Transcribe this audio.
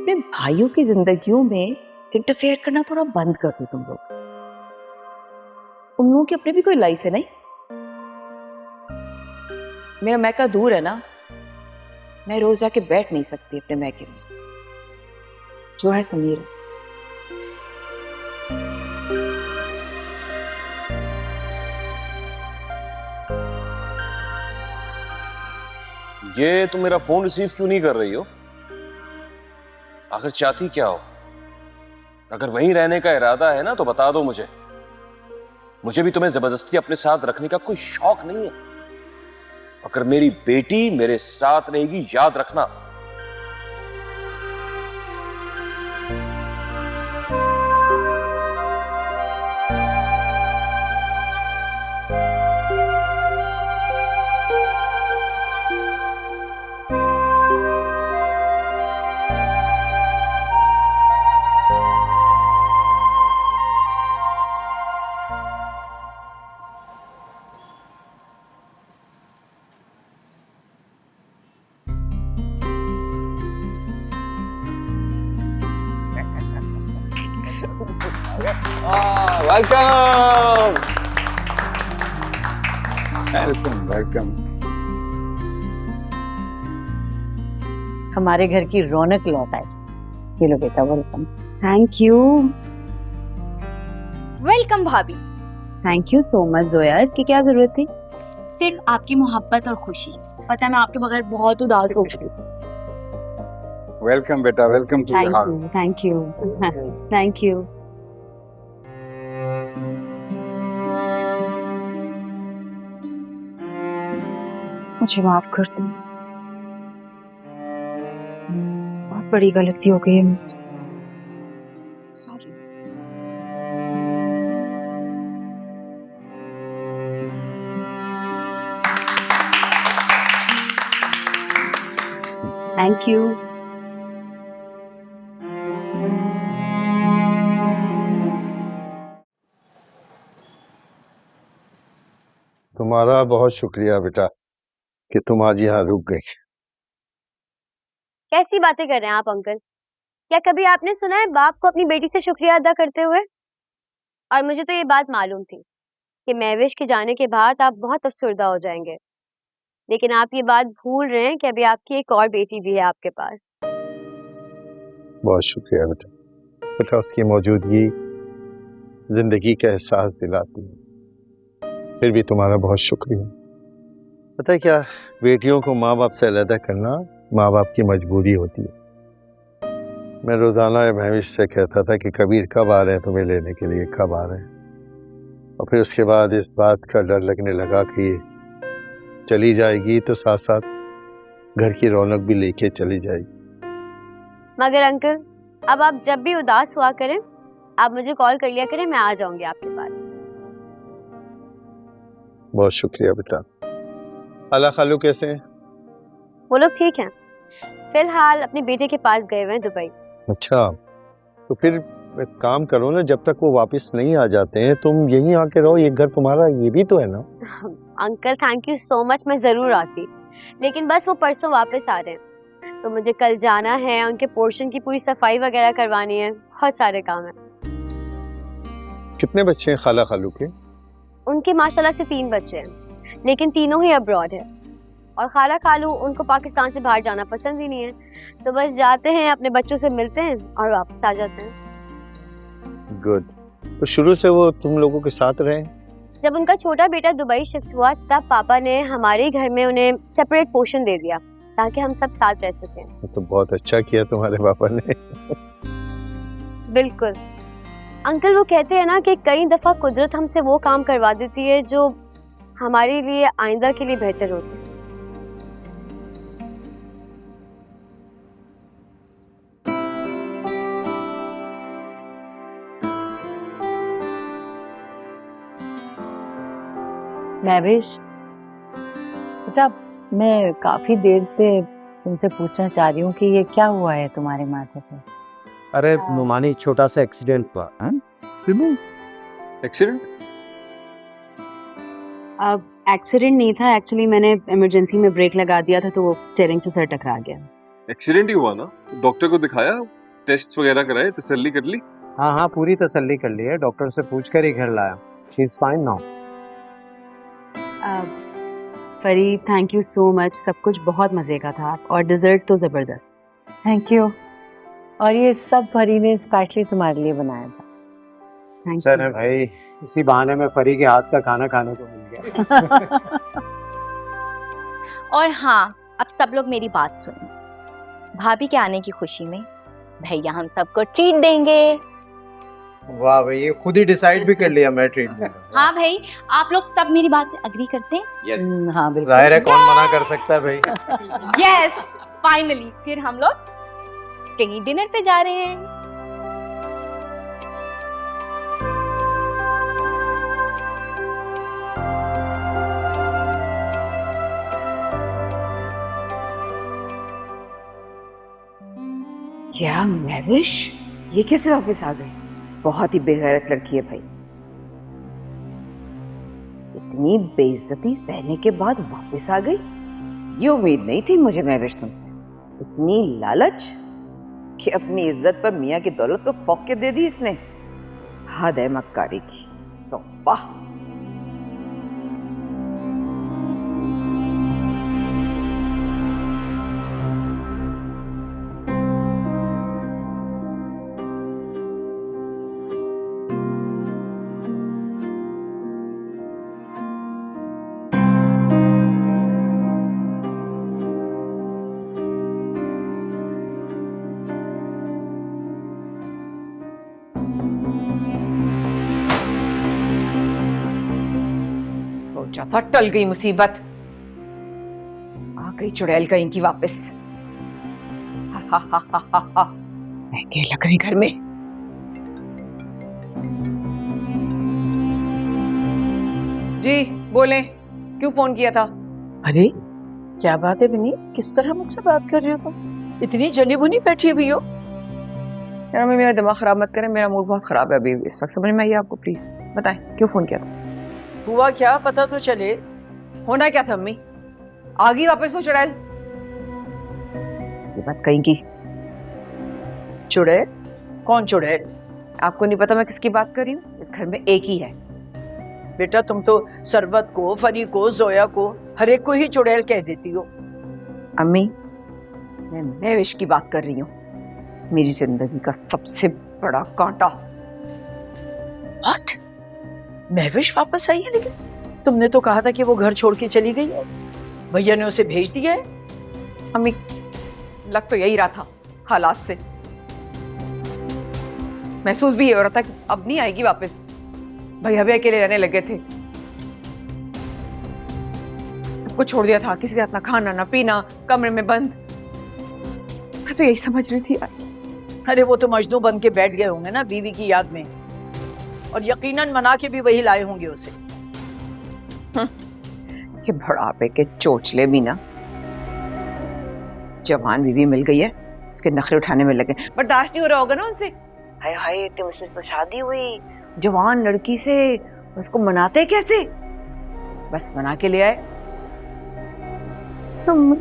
अपने भाइयों की जिंदगियों में इंटरफेयर करना थोड़ा बंद कर दो तुम लोग। उन लोगों की अपनी भी कोई लाइफ है नहीं। मेरा मैका दूर है ना, मैं रोज जाके बैठ नहीं सकती अपने मैके में। जो है समीर। ये तुम मेरा फोन रिसीव क्यों नहीं कर रही हो? आखिर चाहती क्या हो? अगर वहीं रहने का इरादा है ना तो बता दो मुझे। मुझे भी तुम्हें जबरदस्ती अपने साथ रखने का कोई शौक नहीं है। अगर मेरी बेटी मेरे साथ रहेगी, याद रखना। Welcome welcome welcome. हमारे घर की रौनक लौट आई। ये लो बेटा, वेलकम। Thank you. वेलकम भाभी। Thank you so much Zoya, इसकी क्या जरूरत थी? सिर्फ आपकी मोहब्बत और खुशी। पता है मैं आपके बगैर बहुत उदास हो चुकी हूँ। वेलकम बेटा, welcome to the house. Thank you thank you. मुझे माफ कर दो, बहुत बड़ी गलती हो गई है मुझसे। सॉरी। Thank you. तुम्हारा बहुत शुक्रिया बेटा कि तुम आज यहाँ रुक गई। कैसी बातें कर रहे हैं आप अंकल? क्या कभी आपने सुना है बाप को अपनी बेटी से शुक्रिया अदा करते हुए? और मुझे तो ये बात मालूम थी कि महविश के जाने के बाद आप बहुत अफसरदा हो जाएंगे, लेकिन आप ये बात भूल रहे हैं कि अभी आपकी एक और बेटी भी है आपके पास। बहुत शुक्रिया बेटा। बेटा उसकी मौजूदगी जिंदगी का एहसास दिलाती है। फिर भी तुम्हारा बहुत शुक्रिया। पता है क्या, बेटियों को माँ बाप से अलग करना माँ बाप की मजबूरी होती है। मैं रोजाना महविश से कहता था कि कबीर कब आ रहे हैं तुम्हें लेने के लिए, कब आ रहे हैं। और फिर उसके बाद इस बात का डर लगने लगा कि चली जाएगी तो साथ साथ घर की रौनक भी लेके चली जाएगी। मगर अंकल, अब आप जब भी उदास हुआ करें, आप मुझे कॉल कर लिया करें, मैं आ जाऊंगी आपके पास। बहुत शुक्रिया बेटा। खाला खालू कैसे हैं? वो लोग ठीक हैं, फिलहाल अपने बेटे के पास गए हुए हैं दुबई। अच्छा, तो फिर एक काम करो ना, जब तक वो वापस नहीं आ जाते हैं तुम यहीं आके रहो, ये घर तुम्हारा ये भी तो है ना। Uncle thank you so much, मैं जरूर आती, लेकिन बस वो परसों वापस आ रहे हैं तो मुझे कल जाना है, उनके पोर्शन की पूरी सफाई वगैरह करवानी है, बहुत सारे काम है। कितने बच्चे हैं खाला खालू के? उनके माशाल्लाह से 3 बच्चे हैं, लेकिन तीनों ही अब्रॉड है। और खाला खालू उनको पाकिस्तान से बाहर जाना पसंद ही नहीं है, तो बस जाते हैं, अपने बच्चों से मिलते हैं और वापस आ जाते हैं। गुड। तो शुरू से वो तुम लोगों के साथ रहे? जब उनका छोटा बेटा दुबई शिफ्ट हुआ तब पापा ने हमारे घर में उन्हें सेपरेट पोर्शन दे दिया ताकि हम सब साथ रह सकें। तो बहुत अच्छा किया तुम्हारे पापा ने। बिल्कुल अंकल, वो कहते हैं ना कि कई दफा कुदरत हमसे वो काम करवा देती है जो हमारे लिए आइंदा के लिए बेहतर होते हैं। महविश बेटा, मैं काफी देर से तुमसे पूछना चाह रही हूँ कि ये क्या हुआ है तुम्हारे माथे पे? अरे नुमानी, छोटा सा एक्सीडेंट हुआ। सिमू, एक्सीडेंट? अब एक्सीडेंट नहीं था, एक्चुअली मैंने इमरजेंसी में ब्रेक लगा दिया था तो वो स्टीयरिंग से सर टकरा गया। एक्सीडेंट ही हुआ ना? डॉक्टर को दिखाया? टेस्ट वगैरह कराए, तसल्ली कर ली? हाँ हाँ, पूरी तसल्ली कर ली है, डॉक्टर से पूछ कर ही घर लाया। She is fine now. परी थैंक यू सो मच, सब कुछ बहुत मजे का था और डिजर्ट तो जबरदस्त। Thank you. और ये सब परी ने स्पेशली तुम्हारे लिए बनाया था। Thank sir you. है भाई, इसी बहाने में परी के हाथ का खाना खाने को मिल गया। और हाँ, अब सब लोग मेरी बात सुनो। भाभी के आने की खुशी में भैया हम सबको ट्रीट देंगे। वाह भाई, ये खुद ही डिसाइड भी कर लिया मैं ट्रीट दूंगा। हाँ भाई, आप लोग सब मेरी बात से अग्री करते हैं? हाँ बिल्कुल। जाहिर है, कौन मना कर सकता है भाई। यस, फाइनली फिर हम लोग कहीं डिनर पे जा रहे हैं। क्या महविश, ये कैसे वापस आ गई? बहुत ही बेगैरत लड़की है भाई। इतनी बेइज्जती सहने के बाद वापस आ गई, ये उम्मीद नहीं थी मुझे महविश तुमसे। इतनी लालच कि अपनी इज्जत पर मियाँ की दौलत को फौक के दे दी इसने। हद है मक्कारी की। तो वाह, सोचा था टल गई मुसीबत, आ गई चुड़ैल कहीं की वापस। मैं क्या लग रही घर में। जी बोले, क्यों फोन किया था? अरे क्या बात है बनी, किस तरह मुझसे बात कर रही हो तुम? इतनी जली बुनी बैठी हुई हो। यार मैं, मेरा दिमाग खराब मत करें, मेरा मूड बहुत खराब है अभी इस वक्त। समझ में आई आपको? प्लीज बताएं क्यों फोन किया था? हुआ क्या पता तो चले। होना क्या था अम्मी? आ गई वापस वो चुड़ैल। सी बात कहीं की। चुड़ैल? कौन चुड़ैल? आपको नहीं पता मैं किसकी बात कर रही हूँ? इस घर में एक ही है। बेटा तुम तो सरबत को, फरी को, जोया को, हर एक को ही चुड़ैल कह देती हो। अम्मी, मैं महविश की बात कर रही हूँ, मेरी जिंदगी का सबसे बड़ा कांटा। व्हाट? महविश वापस आई है? लेकिन तुमने तो कहा था कि वो घर छोड़ के चली गई है, भैया ने उसे भेज दिया है। अम्मी, लग तो यही रहा था हालात से। महसूस भी ये हो रहा था कि अब नहीं आएगी वापस। भैया भी अकेले रहने लगे थे, सब कुछ छोड़ दिया था, किसी के हाथ ना खाना ना पीना, कमरे में बंद। मैं तो यही समझ रही थी यार। अरे वो तो मजनू बन के बैठ गए होंगे ना बीवी की याद में, और यकीनन मना के भी वही लाए होंगे उसे। ये बुढ़ापे के चोचले भी ना, जवान बीवी मिल गई है, इसके नखरे उठाने में लगे। बर्दाश्त नहीं हो रहा होगा ना उनसे। हाय हाय, तुमसे तो शादी हुई जवान लड़की से, उसको मनाते कैसे? बस मना के ले आए। तुम